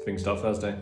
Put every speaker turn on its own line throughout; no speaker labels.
Fingerstyle Thursday.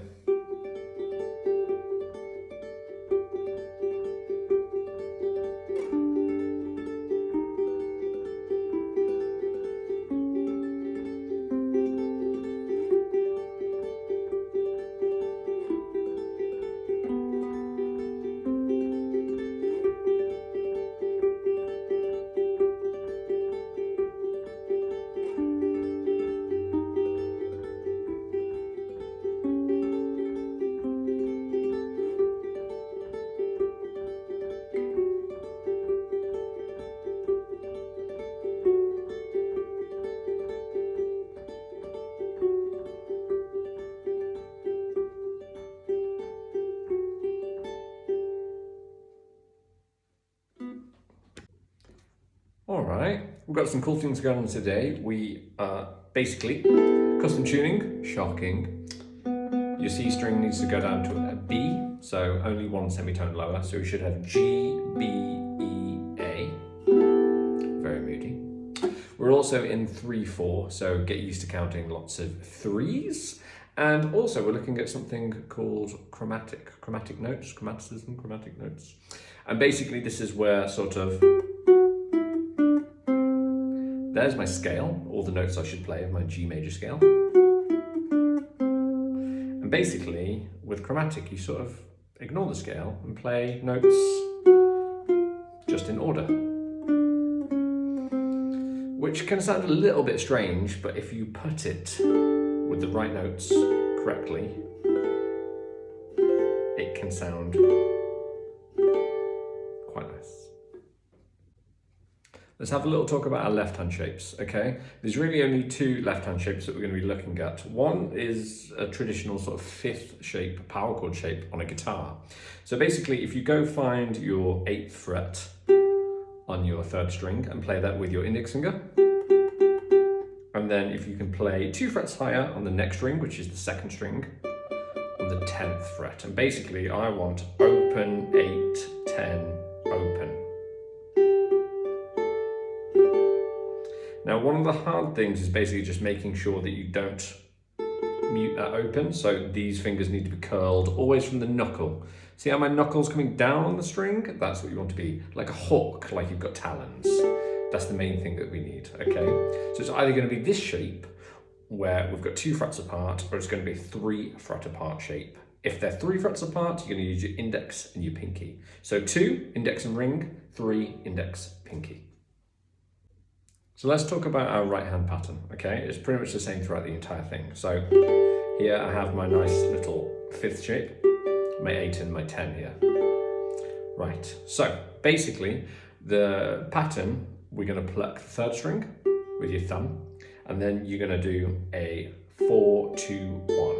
Alright, we've got some cool things going on today. We are basically custom tuning, shocking. Your C string needs to go down to a B, so only one semitone lower. So we should have G, B, E, A. Very moody. We're also in 3/4, so get used to counting lots of threes. And also we're looking at something called chromatic notes. And basically this is where sort of, there's my scale, all the notes I should play of my G major scale. And basically, with chromatic, you sort of ignore the scale and play notes just in order. Which can sound a little bit strange, but if you put it with the right notes correctly, it can sound quite nice. Let's have a little talk about our left-hand shapes, okay? There's really only two left-hand shapes that we're going to be looking at. One is a traditional sort of fifth shape, power chord shape on a guitar. So basically, if you go find your 8th fret on your 3rd string and play that with your index finger, and then if you can play 2 frets higher on the next string, which is the 2nd string, on the 10th fret. And basically, I want open, 8, 10, open. Now, one of the hard things is basically just making sure that you don't mute that open. So these fingers need to be curled always from the knuckle. See how my knuckle's coming down on the string? That's what you want to be, like a hawk, like you've got talons. That's the main thing that we need, okay? So it's either going to be this shape where we've got 2 frets apart, or it's going to be a 3 fret apart shape. If they're 3 frets apart, you're going to use your index and your pinky. So 2, index and ring, 3, index, pinky. So let's talk about our right hand pattern, okay? It's pretty much the same throughout the entire thing. So here I have my nice little 5th shape, my 8 and my 10 here. Right, so basically the pattern, we're gonna pluck the 3rd string with your thumb, and then you're gonna do a 4, 2, 1.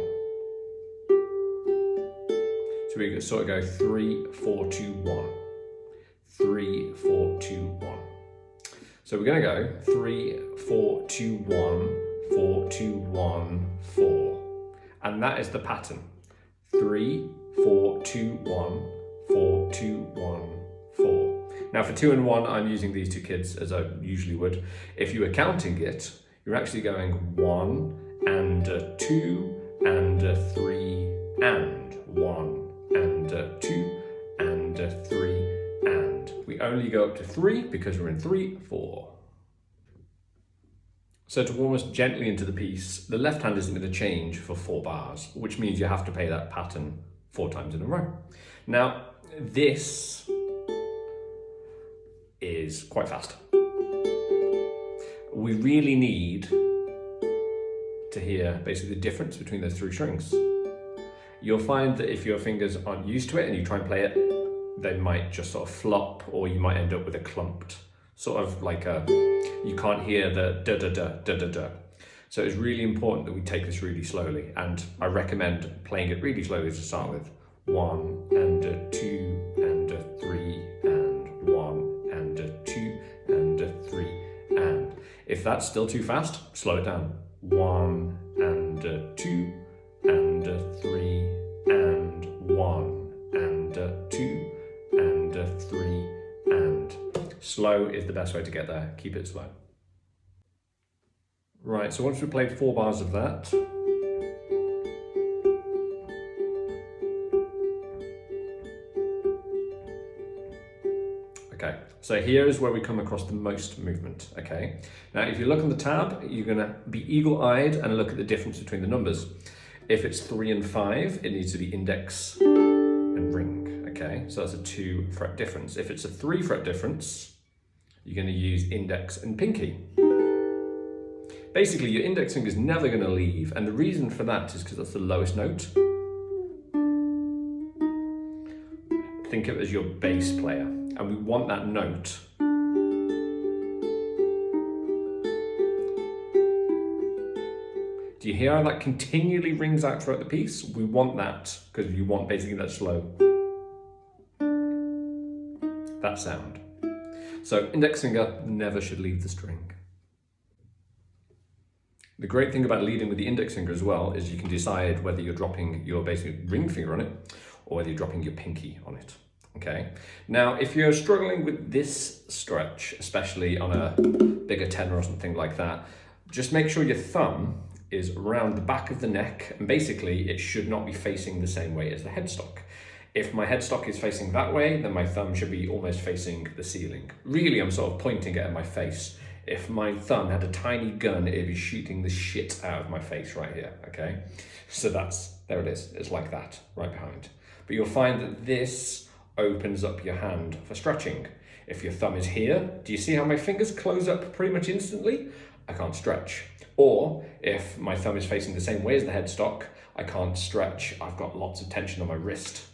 So we sort of go 3, 4, 2, 1. 3, 4, 2, 1. So we're going to go 3, 4, 2, 1, 4, 2, 1, 4. And that is the pattern. 3, 4, 2, 1, 4, 2, 1, 4. Now for 2 and 1, I'm using these 2 kids as I usually would. If you were counting it, you're actually going 1 and 2 and 3 and 1 and 2 and 3 and. We only go up to 3 because we're in 3, 4. So to warm us gently into the piece, the left hand isn't going to change for 4 bars, which means you have to play that pattern 4 times in a row. Now, this is quite fast. We really need to hear basically the difference between those 3 strings. You'll find that if your fingers aren't used to it and you try and play it, they might just sort of flop, or you might end up with a clumped, sort of like a, you can't hear the da-da-da. So it's really important that we take this really slowly, and I recommend playing it really slowly to start with. 1 and 2 and 3 and 1 and 2 and 3 and. If that's still too fast, slow it down. 1 and 2 and 3 and 1 and 2 and 3 and. Slow is the best way to get there. Keep it slow. Right, so once we've played 4 bars of that, So here is where we come across the most movement, okay? Now, if you look on the tab, you're gonna be eagle-eyed and look at the difference between the numbers. If it's 3 and 5, it needs to be index and ring, okay? So that's a 2 fret difference. If it's a 3 fret difference, you're gonna use index and pinky. Basically, your index finger is never gonna leave, and the reason for that is because that's the lowest note. Think of it as your bass player, and we want that note do you hear how that continually rings out throughout the piece? We want that because you want basically that slow, that sound. So index finger never should leave the string. The great thing about leading with the index finger as well is you can decide whether you're dropping your basically ring finger on it or whether you're dropping your pinky on it. Okay. Now, if you're struggling with this stretch, especially on a bigger tenor or something like that, just make sure your thumb is around the back of the neck, and basically it should not be facing the same way as the headstock. If my headstock is facing that way, then my thumb should be almost facing the ceiling. Really, I'm sort of pointing it at my face. If my thumb had a tiny gun, it'd be shooting the shit out of my face right here, okay? So there it is. It's like that, right behind. But you'll find that this opens up your hand for stretching. If your thumb is here, do you see how my fingers close up pretty much instantly? I can't stretch. Or if my thumb is facing the same way as the headstock, I can't stretch. I've got lots of tension on my wrist.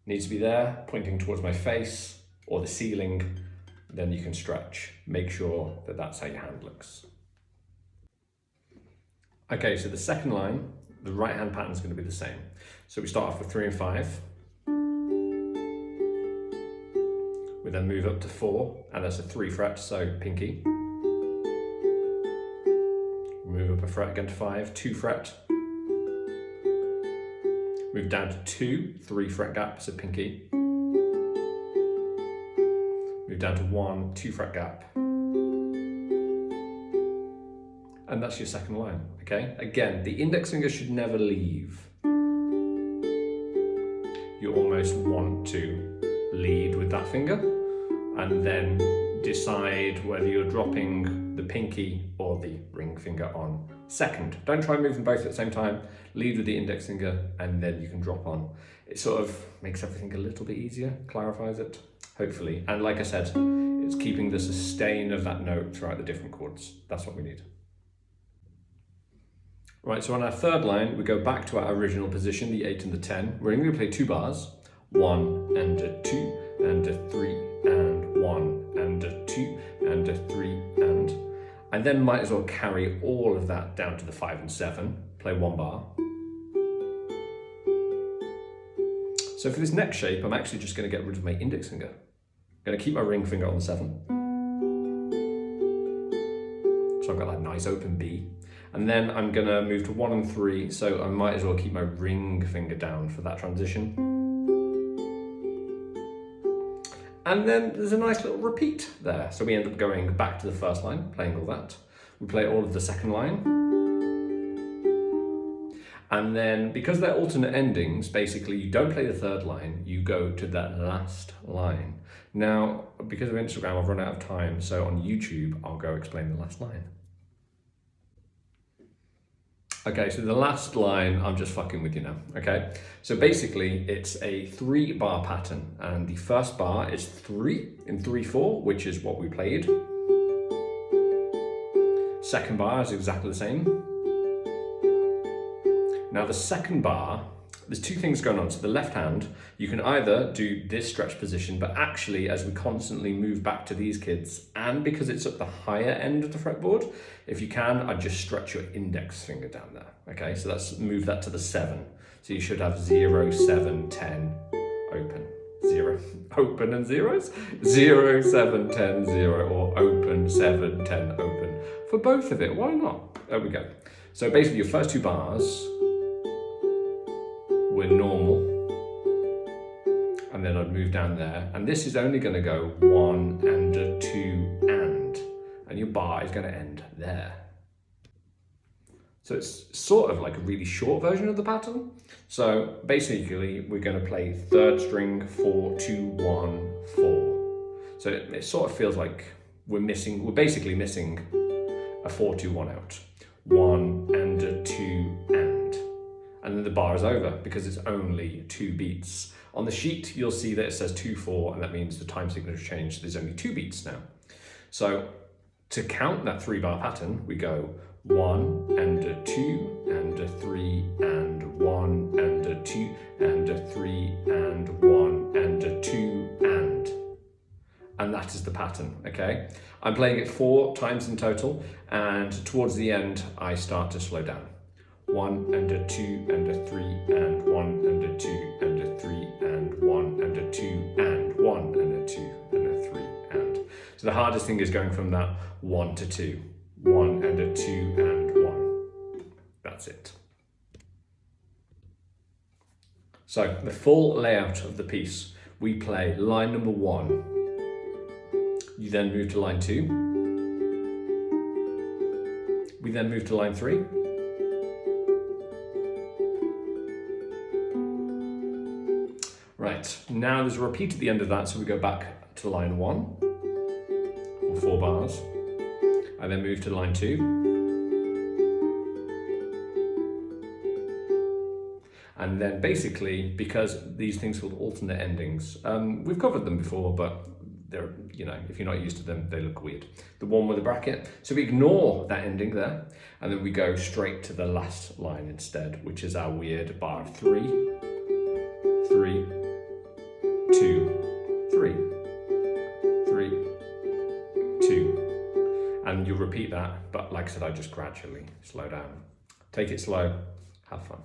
Needs to be there, pointing towards my face or the ceiling, then you can stretch. Make sure that that's how your hand looks. Okay, so the second line, the right hand pattern is going to be the same. So we start off with 3 and 5. We then move up to 4, and that's a 3 fret, so pinky. Move up a fret again to 5, 2 fret. Move down to 2, 3 fret gap, so pinky. Move down to 1, 2 fret gap. And that's your second line, okay? Again, the index finger should never leave. You almost want to lead with that finger and then decide whether you're dropping the pinky or the ring finger on second. Don't try and move them both at the same time. Lead with the index finger and then you can drop on. It sort of makes everything a little bit easier, clarifies it, hopefully. And like I said, it's keeping the sustain of that note throughout the different chords. That's what we need. Right, so on our third line, we go back to our original position, the 8 and the 10. We're only going to play 2 bars, 1 and a 2 and a 3 and 1 and a 2 and a 3 and then might as well carry all of that down to the 5 and 7, play 1 bar. So for this next shape, I'm actually just going to get rid of my index finger. I'm going to keep my ring finger on the 7. So I've got that nice open B. And then I'm going to move to 1 and 3, so I might as well keep my ring finger down for that transition. And then there's a nice little repeat there. So we end up going back to the first line, playing all that. We play all of the second line. And then, because they're alternate endings, basically you don't play the third line, you go to that last line. Now, because of Instagram, I've run out of time, so on YouTube, I'll go explain the last line. Okay, so the last line, I'm just fucking with you now, okay? So basically, it's a 3 bar pattern, and the first bar is 3 in 3/4, which is what we played. Second bar is exactly the same. Now the second bar, there's 2 things going on. So the left hand, you can either do this stretch position, but actually as we constantly move back to these kids, and because it's at the higher end of the fretboard, if you can, I'd just stretch your index finger down there. Okay, so let's move that to the 7. So you should have 0, 7, 10, open, 0. Open and zeros? 0, 7, 10, 0, or open, 7, 10, open. For both of it, why not? There we go. So basically your first 2 bars, we're normal, and then I'd move down there, and this is only going to go 1 and a 2 and your bar is going to end there. So it's sort of like a really short version of the pattern. So basically we're going to play 3rd string 4, 2, 1, 4. So it sort of feels like we're basically missing a 4-2-1 out. 1 and a 2 and then the bar is over because it's only 2 beats. On the sheet, you'll see that it says 2-4, and that means the time signature changed. There's only 2 beats now. So to count that 3-bar pattern, we go 1 and a 2 and a 3 and 1 and a 2 and a 3 and 1 and a 2 and that is the pattern, okay? I'm playing it 4 times in total, and towards the end, I start to slow down. 1 and a 2 and a 3 and 1 and a 2 and a 3 and 1 and a 2 and 1 and a 2 and a 3 and. So the hardest thing is going from that 1 to 2. 1 and a 2 and 1. That's it. So the full layout of the piece, we play line number 1. You then move to line 2. We then move to line 3. Right, now there's a repeat at the end of that, so we go back to line 1, or 4 bars. I then move to line 2. And then basically, because these things will alternate endings, we've covered them before, but they're, you know, if you're not used to them, they look weird. The one with the bracket. So we ignore that ending there, and then we go straight to the last line instead, which is our weird bar of 3, 3, 2, 3, 3, 2. And you'll repeat that, but like I said, I just gradually slow down. Take it slow, have fun.